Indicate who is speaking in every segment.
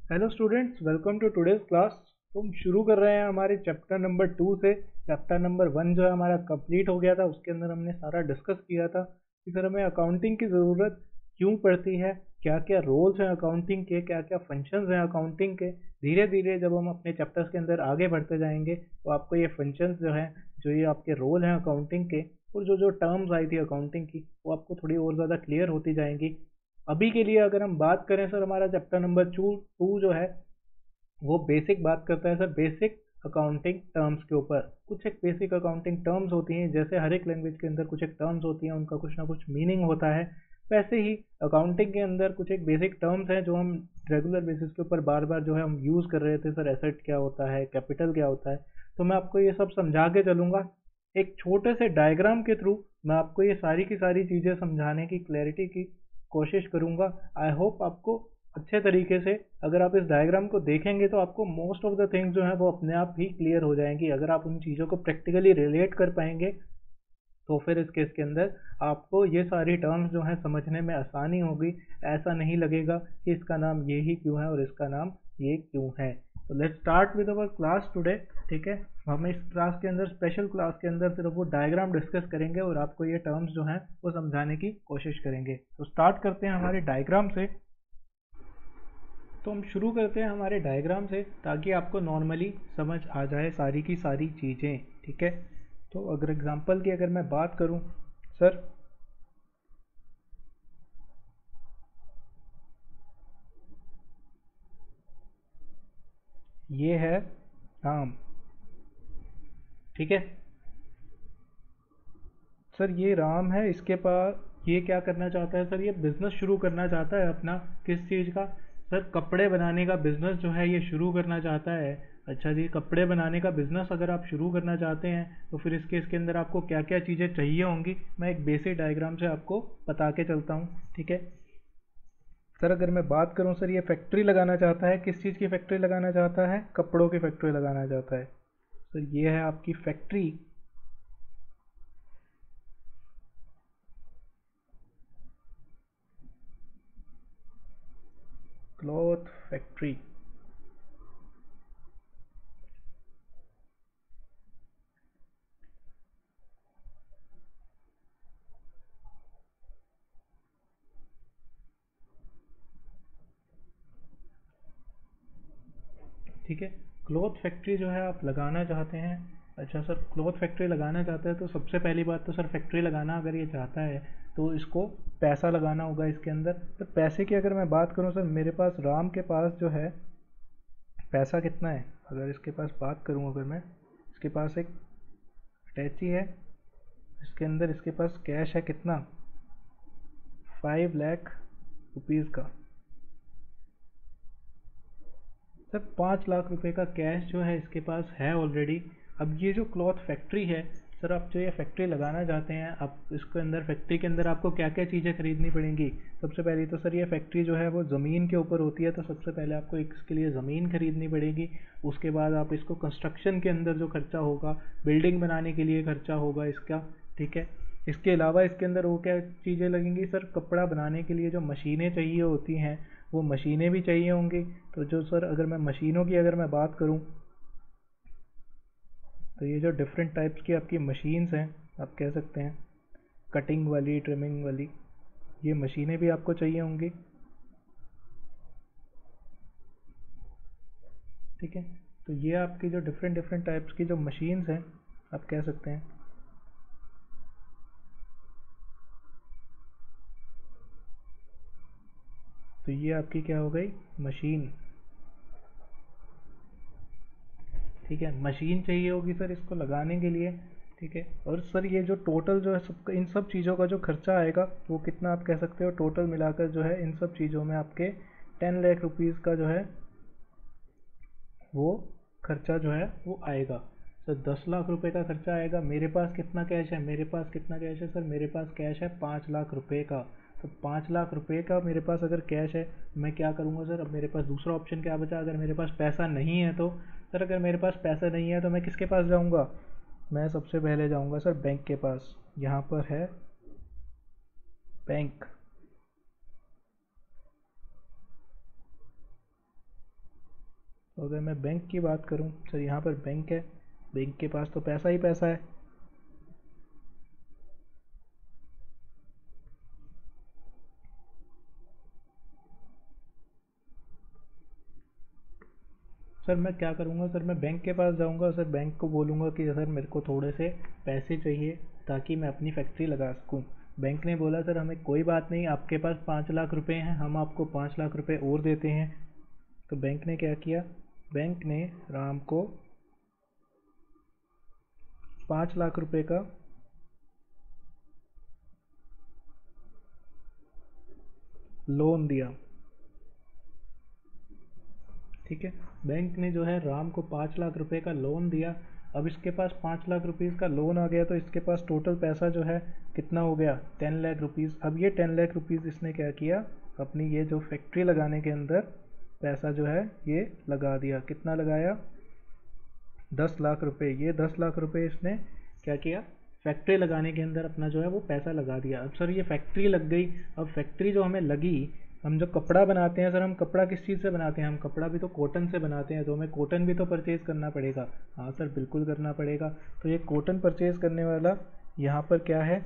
Speaker 1: Hello students, welcome to today's class. तो हम शुरू कर रहे हैं हमारे चैप्टर नंबर 2 से। चैप्टर नंबर 1 जो है हमारा कंप्लीट हो गया था, उसके अंदर हमने सारा डिस्कस किया था कि सर हमें अकाउंटिंग की ज़रूरत क्यों पड़ती है, क्या क्या रोल्स हैं अकाउंटिंग के, क्या क्या फंक्शंस हैं अकाउंटिंग के। धीरे धीरे जब हम अपने चैप्टर्स के अंदर आगे बढ़ते जाएंगे तो आपको ये फंक्शंस जो हैं, जो ये आपके रोल हैं अकाउंटिंग के, और जो जो टर्म्स आई थी अकाउंटिंग की, वो आपको थोड़ी और ज़्यादा क्लियर होती जाएंगी। अभी के लिए अगर हम बात करें सर, हमारा चैप्टर नंबर टू जो है वो बेसिक बात करता है सर, बेसिक अकाउंटिंग टर्म्स के ऊपर। कुछ एक बेसिक अकाउंटिंग टर्म्स होती हैं, जैसे हर एक लैंग्वेज के अंदर कुछ एक टर्म्स होती हैं, उनका कुछ ना कुछ मीनिंग होता है। वैसे ही अकाउंटिंग के अंदर कुछ एक बेसिक टर्म्स हैं जो हम रेगुलर बेसिस के ऊपर बार बार जो है हम यूज़ कर रहे थे। सर एसेट क्या होता है, कैपिटल क्या होता है, तो मैं आपको ये सब समझा के चलूँगा। एक छोटे से डायग्राम के थ्रू मैं आपको ये सारी की सारी चीज़ें समझाने की, क्लैरिटी की कोशिश करूँगा। आई होप आपको अच्छे तरीके से, अगर आप इस डायग्राम को देखेंगे तो आपको मोस्ट ऑफ द थिंग्स जो है वो अपने आप ही क्लियर हो जाएंगी। अगर आप उन चीज़ों को प्रैक्टिकली रिलेट कर पाएंगे तो फिर इस केस के अंदर आपको ये सारी टर्म्स जो हैं समझने में आसानी होगी। ऐसा नहीं लगेगा कि इसका नाम ये ही क्यों है और इसका नाम ये क्यों है। तो let's start with our class today. ठीक है, हम इस क्लास के अंदर, स्पेशल क्लास के अंदर, सिर्फ वो डायग्राम डिस्कस करेंगे और आपको ये टर्म्स जो हैं वो समझाने की कोशिश करेंगे। तो स्टार्ट करते हैं हमारे डायग्राम से। तो हम शुरू करते हैं हमारे डायग्राम से, ताकि आपको नॉर्मली समझ आ जाए सारी की सारी चीज़ें। ठीक है, तो अगर एग्जांपल की अगर मैं बात करूं सर, ये है राम। ठीक है सर, ये राम है, इसके पास ये क्या करना चाहता है सर, ये बिजनेस शुरू करना चाहता है अपना। किस चीज़ का सर? कपड़े बनाने का बिजनेस जो है ये शुरू करना चाहता है। अच्छा जी, कपड़े बनाने का बिजनेस अगर आप शुरू करना चाहते हैं तो फिर इसके अंदर आपको क्या क्या चीज़ें चाहिए होंगी, मैं एक बेसिक डायग्राम से आपको बता के चलता हूँ। ठीक है सर, अगर मैं बात करूँ सर, ये फैक्ट्री लगाना चाहता है। किस चीज़ की फैक्ट्री लगाना चाहता है? कपड़ों की फैक्ट्री लगाना चाहता है। सर ये है आपकी फैक्ट्री, क्लॉथ फैक्ट्री। ठीक है, क्लॉथ फैक्ट्री जो है आप लगाना चाहते हैं। अच्छा सर, क्लॉथ फैक्ट्री लगाना चाहता है तो सबसे पहली बात तो सर, फैक्ट्री लगाना अगर ये चाहता है तो इसको पैसा लगाना होगा इसके अंदर। तो पैसे की अगर मैं बात करूं सर, मेरे पास, राम के पास जो है पैसा कितना है, अगर इसके पास बात करूं, अगर मैं, इसके पास एक अटैची है, इसके अंदर इसके पास कैश है कितना, 5 लाख रुपीज़ का। सर 5 लाख रुपए का कैश जो है इसके पास है ऑलरेडी। अब ये जो क्लॉथ फैक्ट्री है सर, आप जो ये फैक्ट्री लगाना चाहते हैं, आप इसके अंदर, फैक्ट्री के अंदर आपको क्या क्या चीज़ें खरीदनी पड़ेंगी? सबसे पहले तो सर, ये फैक्ट्री जो है वो ज़मीन के ऊपर होती है, तो सबसे पहले आपको इसके लिए ज़मीन खरीदनी पड़ेगी। उसके बाद आप इसको कंस्ट्रक्शन के अंदर जो खर्चा होगा, बिल्डिंग बनाने के लिए खर्चा होगा इसका। ठीक है, इसके अलावा इसके अंदर वो क्या चीज़ें लगेंगी सर, कपड़ा बनाने के लिए जो मशीनें चाहिए होती हैं वो मशीनें भी चाहिए होंगी। तो जो सर, अगर मैं मशीनों की अगर मैं बात करूं, तो ये जो डिफरेंट टाइप्स की आपकी मशीन्स हैं, आप कह सकते हैं कटिंग वाली, ट्रिमिंग वाली, ये मशीनें भी आपको चाहिए होंगी। ठीक है, तो ये आपकी जो डिफरेंट डिफरेंट टाइप्स की जो मशीन्स हैं, आप कह सकते हैं, तो ये आपकी क्या हो गई, मशीन। ठीक है, मशीन चाहिए होगी सर इसको लगाने के लिए। ठीक है, और सर ये जो टोटल जो है सब, इन सब चीज़ों का जो खर्चा आएगा वो कितना, आप कह सकते हो टोटल मिलाकर जो है इन सब चीज़ों में आपके 10 लाख रुपीज़ का जो है वो खर्चा जो है वो आएगा। सर 10 लाख रुपए का खर्चा आएगा। मेरे पास कितना कैश है? मेरे पास कितना कैश है सर? मेरे पास कैश है 5 लाख रुपए का। तो 5 लाख रुपए का मेरे पास अगर कैश है, मैं क्या करूँगा सर? अब मेरे पास दूसरा ऑप्शन क्या बचा? अगर मेरे पास पैसा नहीं है तो सर, अगर मेरे पास पैसा नहीं है तो मैं किसके पास जाऊँगा? मैं सबसे पहले जाऊँगा सर बैंक के पास। यहाँ पर है बैंक। तो अगर मैं बैंक की बात करूं सर, यहाँ पर बैंक है, बैंक के पास तो पैसा ही पैसा है। सर मैं क्या करूँगा सर, मैं बैंक के पास जाऊँगा सर, बैंक को बोलूँगा कि सर मेरे को थोड़े से पैसे चाहिए ताकि मैं अपनी फैक्ट्री लगा सकूँ। बैंक ने बोला सर हमें कोई बात नहीं, आपके पास 5 लाख रुपए हैं, हम आपको 5 लाख रुपए और देते हैं। तो बैंक ने क्या किया, बैंक ने राम को 5 लाख रुपए का लोन दिया। ठीक है, बैंक ने जो है राम को 5 लाख रुपए का लोन दिया। अब इसके पास 5 लाख रुपीज़ का लोन आ गया, तो इसके पास टोटल पैसा जो है कितना हो गया, 10 लाख रुपीज़। अब ये 10 लाख रुपीज़ इसने क्या किया, अपनी ये जो फैक्ट्री लगाने के अंदर पैसा जो है ये लगा दिया। कितना लगाया, 10 लाख रुपए। ये 10 लाख रुपए इसने क्या किया, फैक्ट्री लगाने के अंदर अपना जो है वो पैसा लगा दिया। अब सर ये फैक्ट्री लग गई, अब फैक्ट्री जो हमें लगी, हम जो कपड़ा बनाते हैं सर, हम कपड़ा किस चीज़ से बनाते हैं, हम कपड़ा भी तो कॉटन से बनाते हैं, तो हमें कॉटन भी तो परचेज़ करना पड़ेगा। हाँ सर बिल्कुल करना पड़ेगा। तो ये कॉटन परचेज़ करने वाला यहाँ पर क्या है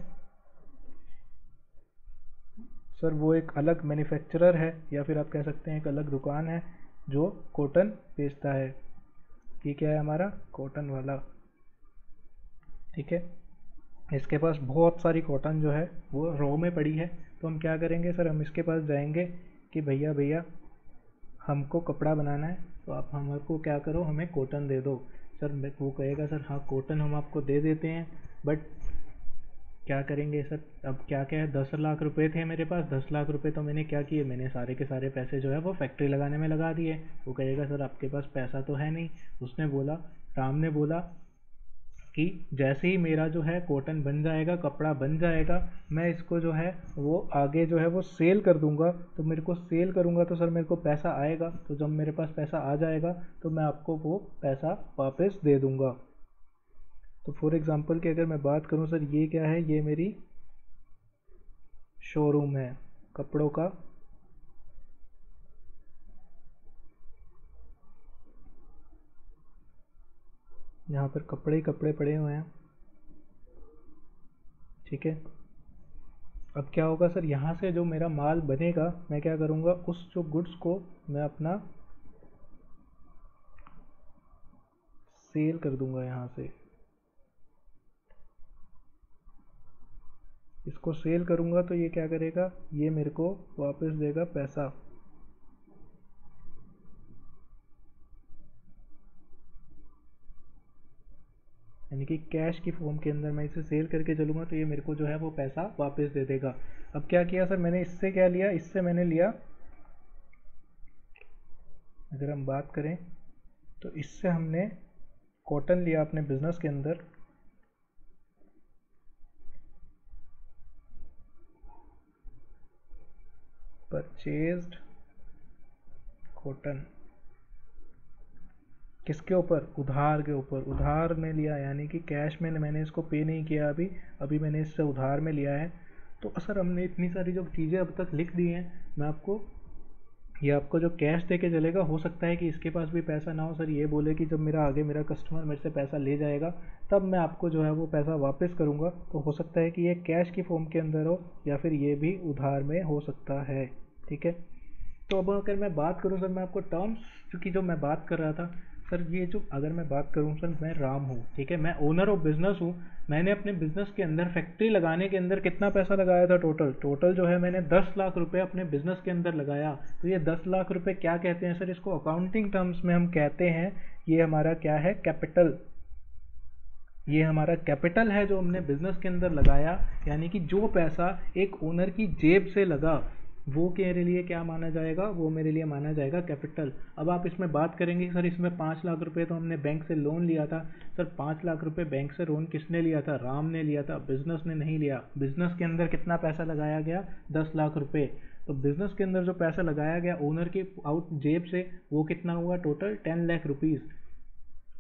Speaker 1: सर, वो एक अलग मैन्युफैक्चरर है, या फिर आप कह सकते हैं एक अलग दुकान है जो कॉटन बेचता है। ये क्या है, हमारा कॉटन वाला। ठीक है, इसके पास बहुत सारी कॉटन जो है वो रॉ में पड़ी है। तो हम क्या करेंगे सर, हम इसके पास जाएंगे कि भैया भैया हमको कपड़ा बनाना है, तो आप हमको क्या करो, हमें कॉटन दे दो। सर वो कहेगा सर हाँ कॉटन हम आपको दे देते हैं, बट क्या करेंगे सर, अब क्या क्या है, 10 लाख रुपए थे मेरे पास, 10 लाख रुपए तो मैंने क्या किए, मैंने सारे के सारे पैसे जो है वो फैक्ट्री लगाने में लगा दिए। वो कहेगा सर आपके पास पैसा तो है नहीं। उसने बोला, राम ने बोला कि जैसे ही मेरा जो है कॉटन बन जाएगा, कपड़ा बन जाएगा, मैं इसको जो है वो आगे जो है वो सेल कर दूंगा। तो मेरे को सेल करूंगा तो सर मेरे को पैसा आएगा, तो जब मेरे पास पैसा आ जाएगा तो मैं आपको वो पैसा वापस दे दूंगा। तो फॉर एग्जांपल की अगर मैं बात करूं सर, ये क्या है, ये मेरी शोरूम है कपड़ों का। यहाँ पर कपड़े ही कपड़े पड़े हुए हैं। ठीक है, अब क्या होगा सर, यहाँ से जो मेरा माल बनेगा, मैं क्या करूँगा, उस जो गुड्स को मैं अपना सेल कर दूंगा यहाँ से। इसको सेल करूंगा तो ये क्या करेगा, ये मेरे को वापस देगा पैसा। यानी कि कैश की फॉर्म के अंदर मैं इसे सेल करके चलूंगा तो ये मेरे को जो है वो पैसा वापस दे देगा। अब क्या किया सर मैंने, इससे क्या लिया, इससे मैंने लिया, अगर हम बात करें तो इससे हमने कॉटन लिया अपने बिजनेस के अंदर। परचेज्ड कॉटन किसके ऊपर, उधार के ऊपर, उधार में लिया, यानी कि कैश में मैंने इसको पे नहीं किया अभी, अभी मैंने इससे उधार में लिया है। तो सर हमने इतनी सारी जो चीज़ें अब तक लिख दी हैं, मैं आपको ये आपको जो कैश दे के चलेगा, हो सकता है कि इसके पास भी पैसा ना हो सर, ये बोले कि जब मेरा आगे मेरा कस्टमर मेरे से पैसा ले जाएगा तब मैं आपको जो है वो पैसा वापस करूँगा। तो हो सकता है कि ये कैश की फॉर्म के अंदर हो, या फिर ये भी उधार में हो सकता है। ठीक है, तो अब अगर मैं बात करूँ सर, मैं आपको टर्म्स की जो मैं बात कर रहा था सर, ये जो अगर मैं बात करूँ सर, मैं राम हूँ, ठीक है, मैं ओनर ऑफ बिजनेस हूँ। मैंने अपने बिजनेस के अंदर फैक्ट्री लगाने के अंदर कितना पैसा लगाया था, टोटल जो है मैंने 10 लाख रुपए अपने बिजनेस के अंदर लगाया। तो ये 10 लाख रुपए क्या कहते हैं सर, इसको अकाउंटिंग टर्म्स में हम कहते हैं, ये हमारा क्या है, कैपिटल। ये हमारा कैपिटल है जो हमने बिजनेस के अंदर लगाया। यानी कि जो पैसा एक ओनर की जेब से लगा, वो मेरे लिए क्या माना जाएगा, वो मेरे लिए माना जाएगा कैपिटल। अब आप इसमें बात करेंगे सर, इसमें 5 लाख रुपए तो हमने बैंक से लोन लिया था। सर 5 लाख रुपए बैंक से लोन किसने लिया था, राम ने लिया था, बिजनेस ने नहीं लिया। बिजनेस के अंदर कितना पैसा लगाया गया, 10 लाख रुपए। तो बिजनेस के अंदर जो पैसा लगाया गया ओनर की आउट जेब से, वो कितना हुआ, टोटल 10 लाख रुपीज़।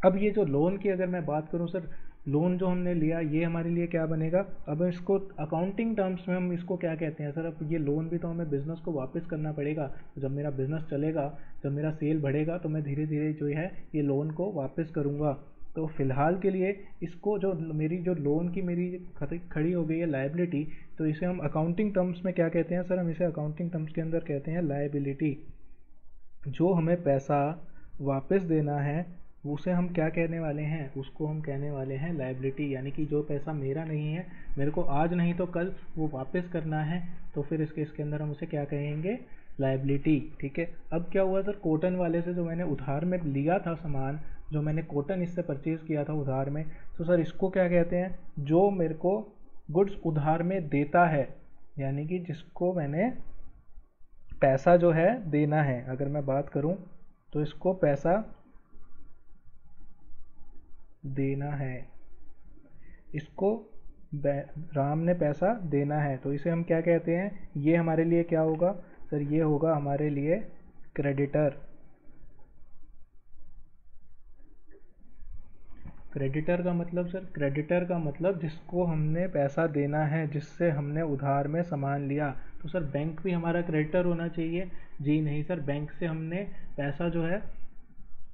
Speaker 1: अब ये जो लोन की अगर मैं बात करूं सर, लोन जो हमने लिया ये हमारे लिए क्या बनेगा। अब इसको अकाउंटिंग टर्म्स में हम इसको क्या कहते हैं सर, अब ये लोन भी तो हमें बिज़नेस को वापस करना पड़ेगा। जब मेरा बिज़नेस चलेगा, जब मेरा सेल बढ़ेगा, तो मैं धीरे धीरे जो है ये लोन को वापस करूँगा। तो फ़िलहाल के लिए इसको जो मेरी जो लोन की मेरी खड़ी हो गई है लाइबिलिटी, तो इसे हम अकाउंटिंग टर्म्स में क्या कहते हैं सर, हम इसे अकाउंटिंग टर्म्स के अंदर कहते हैं लाइबिलिटी। जो हमें पैसा वापस देना है उसे हम क्या कहने वाले हैं, उसको हम कहने वाले हैं लाइबिलिटी। यानी कि जो पैसा मेरा नहीं है, मेरे को आज नहीं तो कल वो वापस करना है, तो फिर इसके इसके अंदर हम उसे क्या कहेंगे, लाइबिलिटी। ठीक है। अब क्या हुआ सर, कॉटन वाले से जो मैंने उधार में लिया था सामान, जो मैंने कॉटन इससे परचेज़ किया था उधार में, तो सर इसको क्या कहते हैं, जो मेरे को गुड्स उधार में देता है, यानी कि जिसको मैंने पैसा जो है देना है, अगर मैं बात करूं तो इसको पैसा देना है, इसको राम ने पैसा देना है, तो इसे हम क्या कहते हैं, ये हमारे लिए क्या होगा सर, ये होगा हमारे लिए क्रेडिटर। क्रेडिटर का मतलब सर, क्रेडिटर का मतलब जिसको हमने पैसा देना है, जिससे हमने उधार में सामान लिया। तो सर बैंक भी हमारा क्रेडिटर होना चाहिए? जी नहीं सर, बैंक से हमने पैसा जो है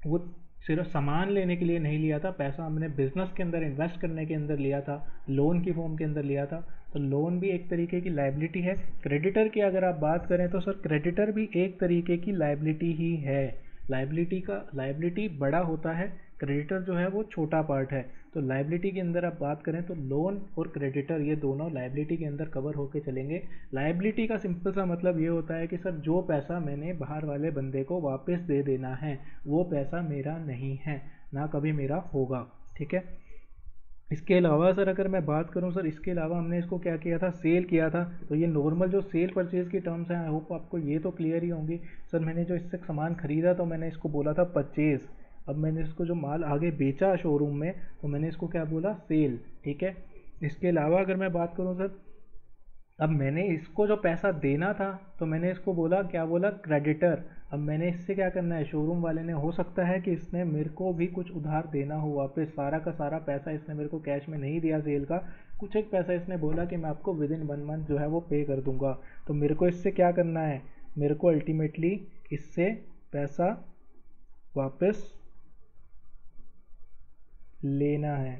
Speaker 1: वो सिर्फ सामान लेने के लिए नहीं लिया था, पैसा हमने बिजनेस के अंदर इन्वेस्ट करने के अंदर लिया था, लोन की फॉर्म के अंदर लिया था। तो लोन भी एक तरीके की लाइबिलिटी है। क्रेडिटर की अगर आप बात करें तो सर क्रेडिटर भी एक तरीके की लाइबिलिटी ही है। लाइबिलिटी बड़ा होता है, क्रेडिटर जो है वो छोटा पार्ट है। तो लाइबिलिटी के अंदर आप बात करें तो लोन और क्रेडिटर ये दोनों लाइबिलिटी के अंदर कवर होके चलेंगे। लाइबिलिटी का सिंपल सा मतलब ये होता है कि सर जो पैसा मैंने बाहर वाले बंदे को वापस दे देना है, वो पैसा मेरा नहीं है, ना कभी मेरा होगा। ठीक है। इसके अलावा सर अगर मैं बात करूं सर, इसके अलावा हमने इसको क्या किया था, सेल किया था। तो ये नॉर्मल जो सेल परचेज़ की टर्म्स हैं, आई होप आपको ये तो क्लियर ही होंगी। सर मैंने जो इससे सामान खरीदा तो मैंने इसको बोला था परचेज़। अब मैंने इसको जो माल आगे बेचा शोरूम में, तो मैंने इसको क्या बोला, सेल। ठीक है। इसके अलावा अगर मैं बात करूं सर, अब मैंने इसको जो पैसा देना था तो मैंने इसको बोला, क्या बोला, क्रेडिटर। अब मैंने इससे क्या करना है, शोरूम वाले ने, हो सकता है कि इसने मेरे को भी कुछ उधार देना हो वापस, सारा का सारा पैसा इसने मेरे को कैश में नहीं दिया सेल का, कुछ एक पैसा इसने बोला कि मैं आपको विद इन 1 मंथ जो है वो पे कर दूंगा। तो मेरे को इससे क्या करना है, मेरे को अल्टीमेटली इससे पैसा वापस लेना है।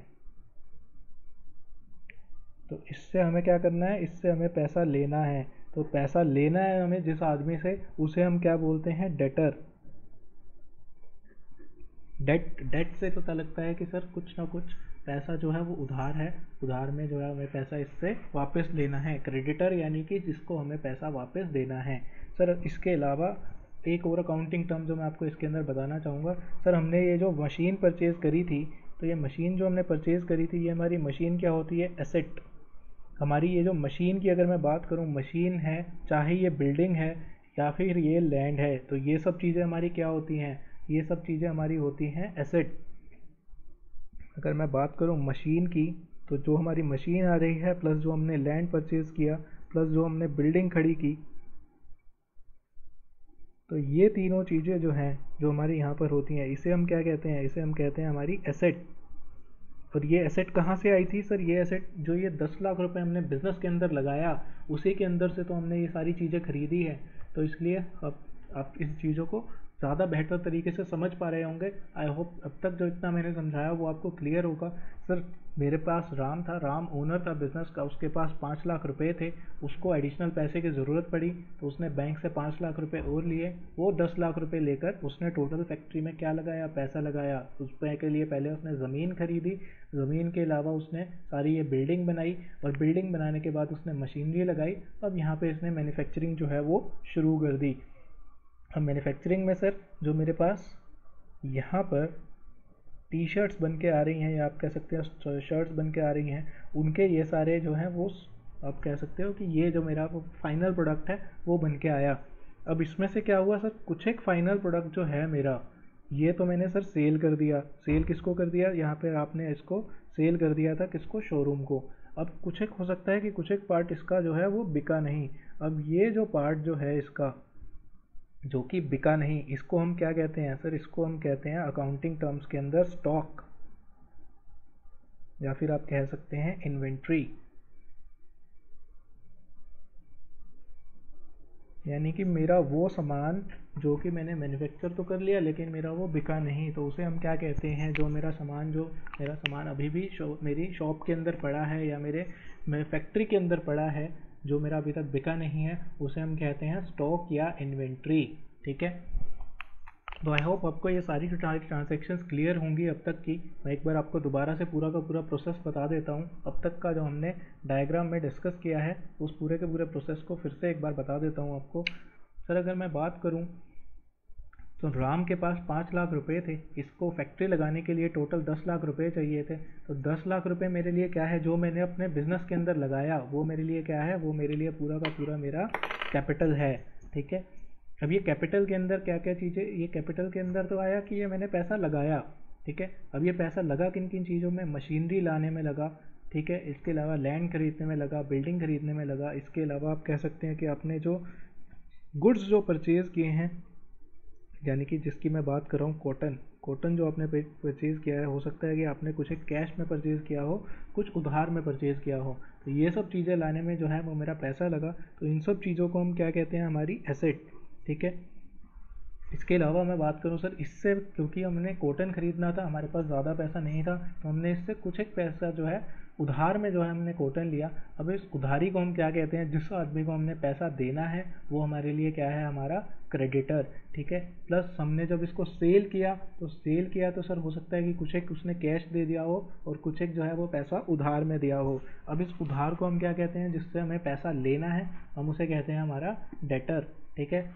Speaker 1: तो इससे हमें क्या करना है, इससे हमें पैसा लेना है। तो पैसा लेना है हमें जिस आदमी से, उसे हम क्या बोलते हैं, डेटर। डेट डेट से पता लगता है कि सर कुछ ना कुछ पैसा जो है वो उधार है, उधार में जो है हमें पैसा इससे वापस लेना है। क्रेडिटर यानी कि जिसको हमें पैसा वापस देना है। सर इसके अलावा एक और अकाउंटिंग टर्म जो मैं आपको इसके अंदर बताना चाहूँगा, सर हमने ये जो मशीन परचेज़ करी थी, तो ये मशीन जो हमने परचेज़ करी थी, ये हमारी मशीन क्या होती है, एसेट। हमारी ये जो मशीन की अगर मैं बात करूँ, मशीन है, चाहे ये बिल्डिंग है या फिर ये लैंड है, तो ये सब चीज़ें हमारी क्या होती हैं, ये सब चीज़ें हमारी होती हैं एसेट। अगर मैं बात करूँ मशीन की, तो जो हमारी मशीन आ रही है, प्लस जो हमने लैंड परचेज़ किया, प्लस जो हमने बिल्डिंग खड़ी की, तो ये तीनों चीज़ें जो हैं, जो हमारी यहाँ पर होती हैं, इसे हम क्या कहते हैं, इसे हम कहते हैं हमारी एसेट। और ये एसेट कहाँ से आई थी सर, ये एसेट जो ये 10 लाख रुपए हमने बिज़नेस के अंदर लगाया, उसी के अंदर से तो हमने ये सारी चीज़ें खरीदी है। तो इसलिए अब आप इस चीज़ों को ज़्यादा बेहतर तरीके से समझ पा रहे होंगे। आई होप अब तक जो इतना मैंने समझाया वो आपको क्लियर होगा। सर मेरे पास राम था, राम ओनर था बिज़नेस का, उसके पास 5 लाख रुपए थे, उसको एडिशनल पैसे की ज़रूरत पड़ी, तो उसने बैंक से 5 लाख रुपए और लिए। वो 10 लाख रुपए लेकर उसने टोटल फैक्ट्री में क्या लगाया, पैसा लगाया। उस पे के लिए पहले उसने ज़मीन खरीदी, ज़मीन के अलावा उसने सारी ये बिल्डिंग बनाई, और बिल्डिंग बनाने के बाद उसने मशीनरी लगाई। अब यहाँ पे इसने मैन्युफैक्चरिंग जो है वो शुरू कर दी। अब मैन्युफैक्चरिंग में सर जो मेरे पास यहाँ पर टी शर्ट्स बन के आ रही हैं, या आप कह सकते हैं शर्ट्स बन के आ रही हैं, उनके ये सारे जो हैं वो आप कह सकते हो कि ये जो मेरा फाइनल प्रोडक्ट है वो बन के आया। अब इसमें से क्या हुआ सर, कुछ एक फाइनल प्रोडक्ट जो है मेरा, ये तो मैंने सर सेल कर दिया। सेल किसको कर दिया, यहाँ पे आपने इसको सेल कर दिया था, किसको, शोरूम को। अब कुछ एक हो सकता है कि कुछ एक पार्ट इसका जो है वो बिका नहीं। अब ये जो पार्ट जो है इसका, जो कि बिका नहीं, इसको हम क्या कहते हैं सर, इसको हम कहते हैं अकाउंटिंग टर्म्स के अंदर स्टॉक। या फिर आप कह सकते हैं इन्वेंट्री। यानी कि मेरा वो सामान जो कि मैंने मैन्युफैक्चर तो कर लिया लेकिन मेरा वो बिका नहीं, तो उसे हम क्या कहते हैं, जो मेरा सामान अभी भी मेरी शॉप के अंदर पड़ा है या मेरे फैक्ट्री के अंदर पड़ा है, जो मेरा अभी तक बिका नहीं है, उसे हम कहते हैं स्टॉक या इन्वेंट्री। ठीक है, तो आई होप आपको ये सारी ट्रांजेक्शन्स क्लियर होंगी अब तक की। मैं एक बार आपको दोबारा से पूरा का पूरा प्रोसेस बता देता हूँ। अब तक का जो हमने डायग्राम में डिस्कस किया है उस पूरे के पूरे प्रोसेस को फिर से एक बार बता देता हूँ आपको। सर अगर मैं बात करूँ तो राम के पास 5 लाख रुपए थे, इसको फैक्ट्री लगाने के लिए टोटल 10 लाख रुपए चाहिए थे। तो 10 लाख रुपए मेरे लिए क्या है, जो मैंने अपने बिजनेस के अंदर लगाया वो मेरे लिए क्या है, वो मेरे लिए पूरा का पूरा मेरा कैपिटल है। ठीक है, अब ये कैपिटल के अंदर क्या क्या चीज़ें, ये कैपिटल के अंदर तो आया कि ये मैंने पैसा लगाया। ठीक है, अब ये पैसा लगा किन किन चीज़ों में, मशीनरी लाने में लगा। ठीक है, इसके अलावा लैंड खरीदने में लगा, बिल्डिंग खरीदने में लगा। इसके अलावा आप कह सकते हैं कि आपने जो गुड्स जो परचेज़ किए हैं, यानी कि जिसकी मैं बात कर रहा हूँ कॉटन, कॉटन जो आपने परचेज़ किया है, हो सकता है कि आपने कुछ एक कैश में परचेज़ किया हो, कुछ उधार में परचेज़ किया हो। तो ये सब चीज़ें लाने में जो है वो मेरा पैसा लगा। तो इन सब चीज़ों को हम क्या कहते हैं, हमारी एसेट। ठीक है, इसके अलावा मैं बात करूं सर, इससे क्योंकि हमने कॉटन खरीदना था, हमारे पास ज़्यादा पैसा नहीं था, तो हमने इससे कुछ एक पैसा जो है उधार में जो है हमने कॉटन लिया। अब इस उधारी को हम क्या कहते हैं, जिस आदमी को हमने पैसा देना है वो हमारे लिए क्या है, हमारा क्रेडिटर। ठीक है, प्लस हमने जब इसको सेल किया तो सर हो सकता है कि कुछ एक उसने कैश दे दिया हो और कुछ एक जो है वो पैसा उधार में दिया हो। अब इस उधार को हम क्या कहते हैं, जिससे हमें पैसा लेना है, हम उसे कहते हैं हमारा डेटर। ठीक है,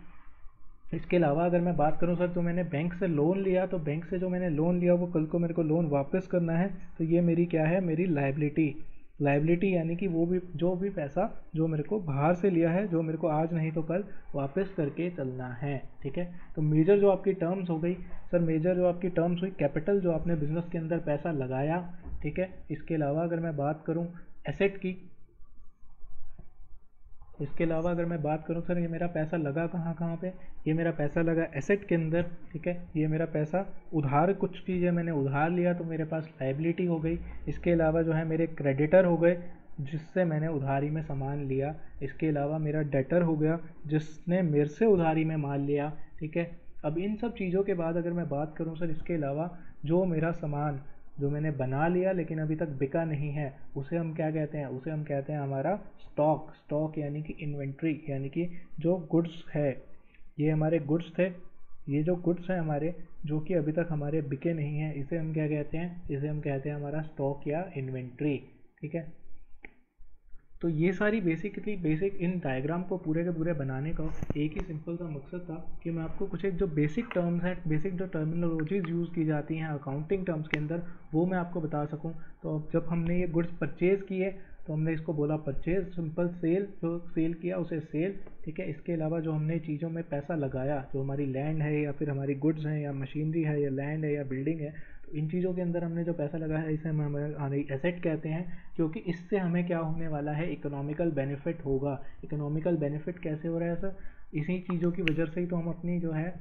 Speaker 1: इसके अलावा अगर मैं बात करूं सर, जो मैंने बैंक से लोन लिया, तो बैंक से जो मैंने लोन लिया वो कल को मेरे को लोन वापस करना है, तो ये मेरी क्या है, मेरी लाइबिलिटी। लाइबिलिटी यानी कि वो भी जो भी पैसा जो मेरे को बाहर से लिया है, जो मेरे को आज नहीं तो कल वापस करके चलना है। ठीक है, तो मेजर जो आपकी टर्म्स हो गई सर, मेजर जो आपकी टर्म्स हुई, कैपिटल जो आपने बिजनेस के अंदर पैसा लगाया। ठीक है, इसके अलावा अगर मैं बात करूँ एसेट की, इसके अलावा अगर मैं बात करूं सर, ये मेरा पैसा लगा कहाँ कहाँ पे, ये मेरा पैसा लगा एसेट के अंदर। ठीक है, ये मेरा पैसा उधार, कुछ चीज़ें मैंने उधार लिया तो मेरे पास लाइबिलिटी हो गई। इसके अलावा जो है मेरे क्रेडिटर हो गए, जिससे मैंने उधारी में सामान लिया। इसके अलावा मेरा डेटर हो गया, जिसने मेरे से उधारी में माल लिया। ठीक है, अब इन सब चीज़ों के बाद अगर मैं बात करूं सर, इसके अलावा जो मेरा सामान जो मैंने बना लिया लेकिन अभी तक बिका नहीं है, उसे हम क्या कहते हैं, उसे हम कहते हैं हमारा स्टॉक। स्टॉक यानी कि इन्वेंट्री, यानी कि जो गुड्स है, ये हमारे गुड्स थे। ये जो गुड्स हैं हमारे, जो कि अभी तक हमारे बिके नहीं हैं, इसे हम क्या कहते हैं, इसे हम कहते हैं हमारा स्टॉक या इन्वेंट्री। ठीक है, तो ये सारी बेसिक इन डायग्राम को पूरे के पूरे बनाने का एक ही सिंपल सा मकसद था कि मैं आपको कुछ एक जो बेसिक टर्म्स हैं, बेसिक जो टर्मिनोलॉजीज यूज़ की जाती हैं अकाउंटिंग टर्म्स के अंदर, वो मैं आपको बता सकूं। तो अब जब हमने ये गुड्स परचेज़ किए तो हमने इसको बोला परचेज, सिंपल सेल, जो सेल किया उसे सेल। ठीक है, इसके अलावा जो हमने चीज़ों में पैसा लगाया, जो हमारी लैंड है या फिर हमारी गुड्स हैं या मशीनरी है या लैंड है या बिल्डिंग है, तो इन चीज़ों के अंदर हमने जो पैसा लगाया है इसे हम हमारी एसेट कहते हैं, क्योंकि इससे हमें क्या होने वाला है, इकोनॉमिकल बेनिफिट होगा। इकोनॉमिकल बेनिफिट कैसे हो रहा है सर, इसी चीज़ों की वजह से ही तो हम अपनी जो है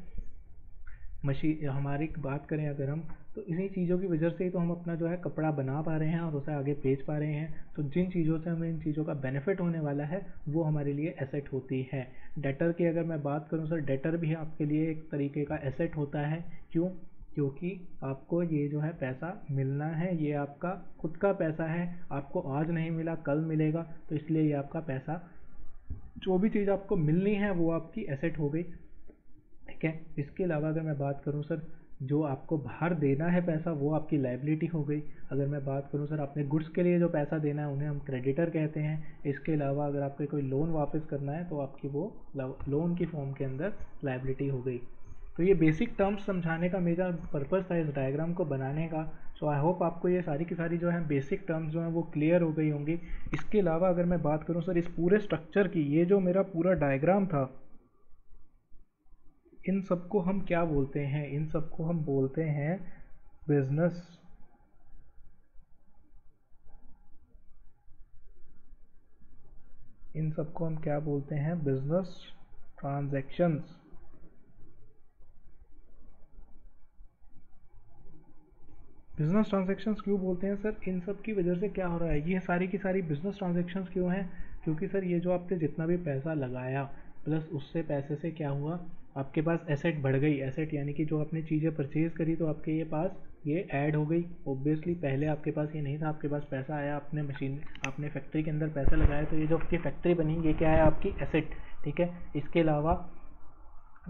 Speaker 1: मशीन, हमारी बात करें अगर हम, तो इन्हीं चीज़ों की वजह से ही तो हम अपना जो है कपड़ा बना पा रहे हैं और उसे आगे बेच पा रहे हैं। तो जिन चीज़ों से हमें इन चीज़ों का बेनिफिट होने वाला है वो हमारे लिए एसेट होती है। डेटर की अगर मैं बात करूं सर, डेटर भी आपके लिए एक तरीके का एसेट होता है। क्यों, क्योंकि आपको ये जो है पैसा मिलना है, ये आपका खुद का पैसा है, आपको आज नहीं मिला कल मिलेगा, तो इसलिए ये आपका पैसा, जो भी चीज़ आपको मिलनी है वो आपकी एसेट हो गई। ठीक है, इसके अलावा अगर मैं बात करूं सर, जो आपको बाहर देना है पैसा वो आपकी लाइबिलिटी हो गई। अगर मैं बात करूं सर, आपने गुड्स के लिए जो पैसा देना है उन्हें हम क्रेडिटर कहते हैं। इसके अलावा अगर आपको कोई लोन वापस करना है तो आपकी वो लोन की फॉर्म के अंदर लाइबिलिटी हो गई। तो ये बेसिक टर्म्स समझाने का मेरा पर्पज़ था इस डायग्राम को बनाने का। सो आई होप आपको ये सारी की सारी जो है बेसिक टर्म्स जो हैं वो क्लियर हो गई होंगी। इसके अलावा अगर मैं बात करूं सर, इस पूरे स्ट्रक्चर की, ये जो मेरा पूरा डायग्राम था, इन सबको हम क्या बोलते हैं, इन सबको हम बोलते हैं बिजनेस। इन सबको हम क्या बोलते हैं, बिजनेस ट्रांजैक्शंस। बिजनेस ट्रांजैक्शंस क्यों बोलते हैं सर? इन सब की वजह से क्या हो रहा है, ये सारी की सारी बिजनेस ट्रांजैक्शंस क्यों हैं? क्योंकि सर ये जो आपने जितना भी पैसा लगाया प्लस उससे पैसे से क्या हुआ, आपके पास एसेट बढ़ गई। एसेट यानी कि जो आपने चीज़ें परचेज करी तो आपके ये पास ये ऐड हो गई। ऑब्वियसली पहले आपके पास ये नहीं था, आपके पास पैसा आया, आपने मशीन आपने फैक्ट्री के अंदर पैसा लगाया, तो ये जो आपकी फैक्ट्री बनी ये क्या है, आपकी एसेट। ठीक है, इसके अलावा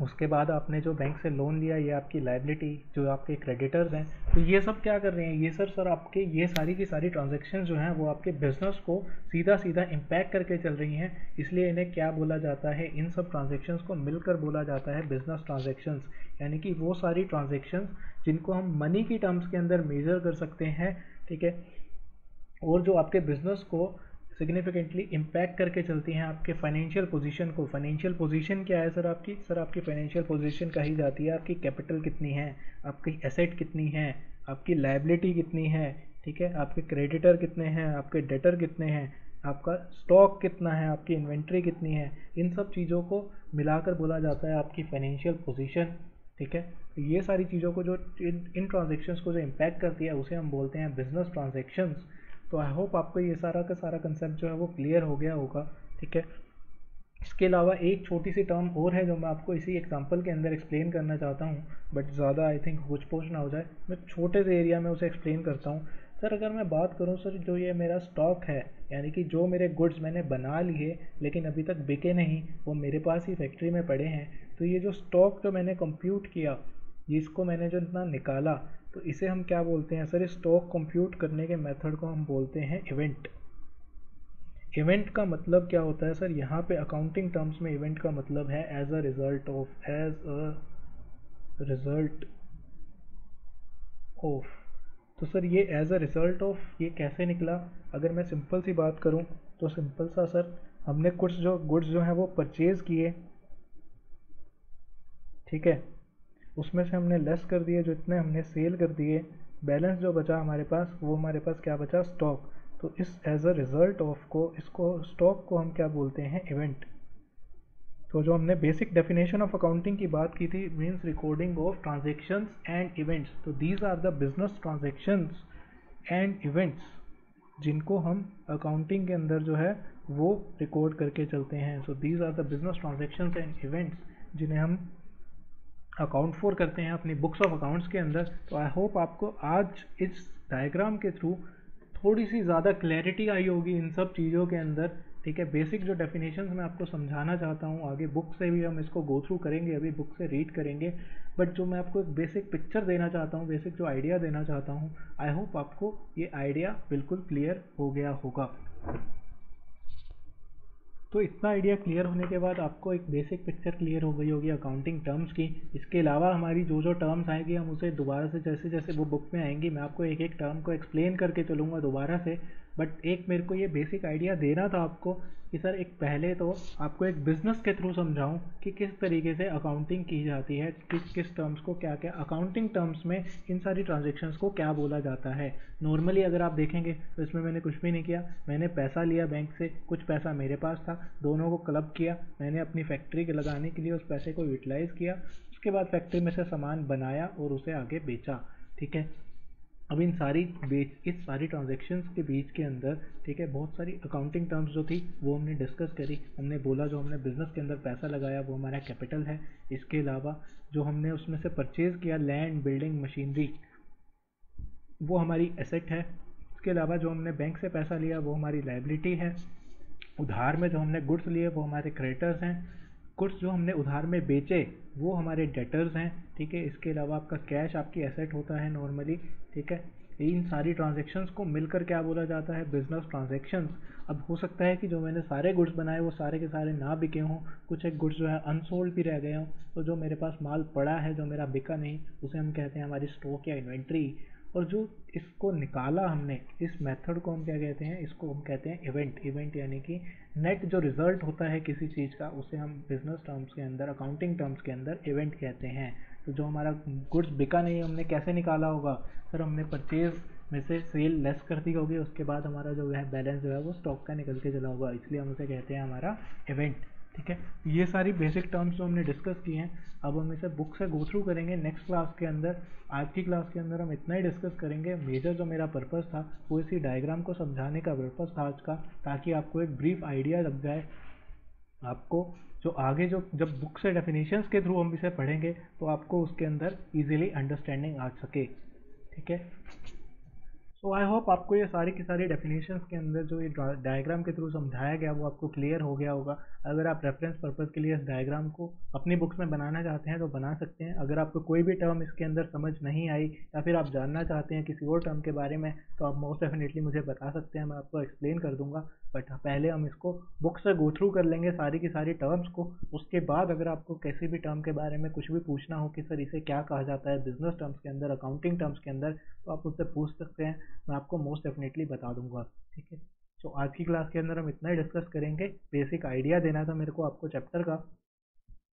Speaker 1: उसके बाद आपने जो बैंक से लोन लिया ये आपकी लायबिलिटी, जो आपके क्रेडिटर्स हैं। तो ये सब क्या कर रहे हैं, ये सर आपके ये सारी की सारी ट्रांजैक्शन जो हैं वो आपके बिजनेस को सीधा सीधा इम्पैक्ट करके चल रही हैं। इसलिए इन्हें क्या बोला जाता है, इन सब ट्रांजैक्शंस को मिलकर बोला जाता है बिजनेस ट्रांजैक्शंस। यानी कि वो सारी ट्रांजैक्शंस जिनको हम मनी की टर्म्स के अंदर मेजर कर सकते हैं। ठीक है, और जो आपके बिजनेस को सिग्निफिकेंटली इम्पैक्ट करके चलती हैं आपके फाइनेंशियल पोजीशन को। फाइनेंशियल पोजीशन क्या है सर आपकी? सर आपकी फाइनेंशियल पोजीशन कही जाती है आपकी कैपिटल कितनी है, आपकी एसेट कितनी है, आपकी लायबिलिटी कितनी है। ठीक है, आपके क्रेडिटर कितने हैं, आपके डेटर कितने हैं, आपका स्टॉक कितना है, आपकी इन्वेंट्री कितनी है। इन सब चीज़ों को मिलाकर बोला जाता है आपकी फाइनेंशियल पोजीशन। ठीक है, तो ये सारी चीज़ों को जो इन ट्रांजेक्शन्स को जो इम्पैक्ट करती है उसे हम बोलते हैं बिजनेस ट्रांजेक्शन्स। तो आई होप आपको ये सारा का सारा कंसेप्ट जो है वो क्लियर हो गया होगा। ठीक है, इसके अलावा एक छोटी सी टर्म और है जो मैं आपको इसी एग्जांपल के अंदर एक्सप्लेन करना चाहता हूँ, बट ज़्यादा आई थिंक होच पोच ना हो जाए, मैं छोटे से एरिया में उसे एक्सप्लेन करता हूँ। सर अगर मैं बात करूँ सर, जो ये मेरा स्टॉक है, यानी कि जो मेरे गुड्स मैंने बना लिए लेकिन अभी तक बिके नहीं, वो मेरे पास ही फैक्ट्री में पड़े हैं, तो ये जो स्टॉक जो मैंने कंप्यूट किया, जिसको मैंने जो इतना निकाला, तो इसे हम क्या बोलते हैं सर? इस स्टॉक कंप्यूट करने के मेथड को हम बोलते हैं इवेंट। इवेंट का मतलब क्या होता है सर? यहाँ पे अकाउंटिंग टर्म्स में इवेंट का मतलब है as a result of, as a result of. तो सर ये एज अ रिजल्ट ऑफ ये कैसे निकला? अगर मैं सिंपल सी बात करूँ तो सिंपल सा सर, हमने कुछ जो गुड्स जो हैं वो परचेज़ किए, ठीक है, उसमें से हमने लेस कर दिए, जो इतने हमने सेल कर दिए, बैलेंस जो बचा हमारे पास वो हमारे पास क्या बचा? स्टॉक। तो इस एज अ रिजल्ट ऑफ को, इसको स्टॉक को हम क्या बोलते हैं? इवेंट। तो जो हमने बेसिक डेफिनेशन ऑफ अकाउंटिंग की बात की थी, means recording of transactions and events. तो these are the business transactions and events जिनको हम अकाउंटिंग के अंदर जो है वो रिकॉर्ड करके चलते हैं। So these are the business transactions and events जिन्हें हम अकाउंट फॉर करते हैं अपनी बुक्स ऑफ अकाउंट्स के अंदर। तो आई होप आपको आज इस डायग्राम के थ्रू थोड़ी सी ज़्यादा क्लैरिटी आई होगी इन सब चीज़ों के अंदर। ठीक है, बेसिक जो डेफिनेशंस मैं आपको समझाना चाहता हूँ, आगे बुक से भी हम इसको गो थ्रू करेंगे, अभी बुक से रीड करेंगे, बट जो मैं आपको एक बेसिक पिक्चर देना चाहता हूँ, बेसिक जो आइडिया देना चाहता हूँ, आई होप आपको ये आइडिया बिल्कुल क्लियर हो गया होगा। तो इतना आइडिया क्लियर होने के बाद आपको एक बेसिक पिक्चर क्लियर हो गई होगी अकाउंटिंग टर्म्स की। इसके अलावा हमारी जो जो टर्म्स आएंगी हम उसे दोबारा से, जैसे जैसे वो बुक में आएंगी, मैं आपको एक एक टर्म को एक्सप्लेन करके चलूँगा दोबारा से। बट एक मेरे को ये बेसिक आइडिया देना था आपको कि सर एक पहले तो आपको एक बिज़नेस के थ्रू समझाऊं कि किस तरीके से अकाउंटिंग की जाती है, किस किस टर्म्स को क्या क्या अकाउंटिंग टर्म्स में इन सारी ट्रांजेक्शन्स को क्या बोला जाता है। नॉर्मली अगर आप देखेंगे तो इसमें मैंने कुछ भी नहीं किया, मैंने पैसा लिया बैंक से, कुछ पैसा मेरे पास था, दोनों को क्लब किया, मैंने अपनी फैक्ट्री के लगाने के लिए उस पैसे को यूटिलाइज़ किया, उसके बाद फैक्ट्री में से सामान बनाया और उसे आगे बेचा। ठीक है, अब इस सारी ट्रांजेक्शन्स के बीच के अंदर, ठीक है, बहुत सारी अकाउंटिंग टर्म्स जो थी वो हमने डिस्कस करी। हमने बोला जो हमने बिज़नेस के अंदर पैसा लगाया वो हमारा कैपिटल है। इसके अलावा जो हमने उसमें से परचेज़ किया, लैंड, बिल्डिंग, मशीनरी, वो हमारी एसेट है। इसके अलावा जो हमने बैंक से पैसा लिया वो हमारी लायबिलिटी है। उधार में जो हमने गुड्स लिए वो हमारे क्रेडिटर्स हैं। गुड्स जो हमने उधार में बेचे वो हमारे डेटर्स हैं। ठीक है, इसके अलावा आपका कैश आपकी एसेट होता है नॉर्मली। ठीक है, इन सारी ट्रांजेक्शन्स को मिलकर क्या बोला जाता है? Business transactions. अब हो सकता है कि जो मैंने सारे गुड्स बनाए वो सारे के सारे ना बिके हों, कुछ एक गुड्स जो है अनसोल्ड भी रह गए हों, तो जो मेरे पास माल पड़ा है जो मेरा बिका नहीं, उसे हम कहते हैं हमारी स्टॉक या इन्वेंट्री। और जो इसको निकाला हमने, इस मेथड को हम क्या कहते हैं? इसको हम कहते हैं इवेंट। इवेंट यानी कि नेट जो रिजल्ट होता है किसी चीज़ का, उसे हम बिजनेस टर्म्स के अंदर, अकाउंटिंग टर्म्स के अंदर इवेंट कहते हैं। तो जो हमारा गुड्स बिका नहीं, हमने कैसे निकाला होगा सर? हमने परचेज में से सेल लेस कर दी होगी, उसके बाद हमारा जो है बैलेंस जो है वो स्टॉक का निकल के चला होगा, इसलिए हम उसे कहते हैं हमारा इवेंट। ठीक है, ये सारी बेसिक टर्म्स जो हमने डिस्कस की हैं, अब हम इसे बुक से गो थ्रू करेंगे नेक्स्ट क्लास के अंदर। आज की क्लास के अंदर हम इतना ही डिस्कस करेंगे। मेजर जो मेरा पर्पस था वो इसी डायग्राम को समझाने का पर्पस था आज का, ताकि आपको एक ब्रीफ आइडिया लग जाए। आपको जो आगे जो जब बुक से डेफिनेशंस के थ्रू हम इसे पढ़ेंगे तो आपको उसके अंदर इजीली अंडरस्टैंडिंग आ सके। ठीक है, सो आई होप आपको ये सारी की सारी डेफिनेशंस के अंदर जो ये डायग्राम के थ्रू समझाया गया वो आपको क्लियर हो गया होगा। अगर आप रेफरेंस पर्पज़ के लिए इस डायग्राम को अपनी बुक्स में बनाना चाहते हैं तो बना सकते हैं। अगर आपको कोई भी टर्म इसके अंदर समझ नहीं आई या फिर आप जानना चाहते हैं किसी और टर्म के बारे में, तो आप मोस्ट डेफिनेटली मुझे बता सकते हैं, मैं आपको एक्सप्लेन कर दूंगा। बट पहले हम इसको बुक से गो थ्रू कर लेंगे सारी की सारी टर्म्स को। उसके बाद अगर आपको किसी भी टर्म के बारे में कुछ भी पूछना हो कि सर इसे क्या कहा जाता है बिजनेस टर्म्स के अंदर, अकाउंटिंग टर्म्स के अंदर, तो आप उससे पूछ सकते हैं, मैं आपको मोस्ट डेफिनेटली बता दूंगा। ठीक है, तो आज की क्लास के अंदर हम इतना ही डिस्कस करेंगे। बेसिक आइडिया देना था मेरे को आपको चैप्टर का।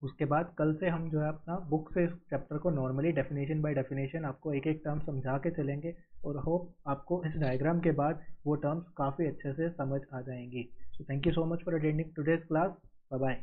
Speaker 1: उसके बाद कल से हम जो है अपना बुक से इस चैप्टर को नॉर्मली डेफिनेशन बाय डेफिनेशन आपको एक एक टर्म समझा के चलेंगे, और होप आपको इस डायग्राम के बाद वो टर्म्स काफ़ी अच्छे से समझ आ जाएंगी। So thank you so much for attending today's class. Bye bye.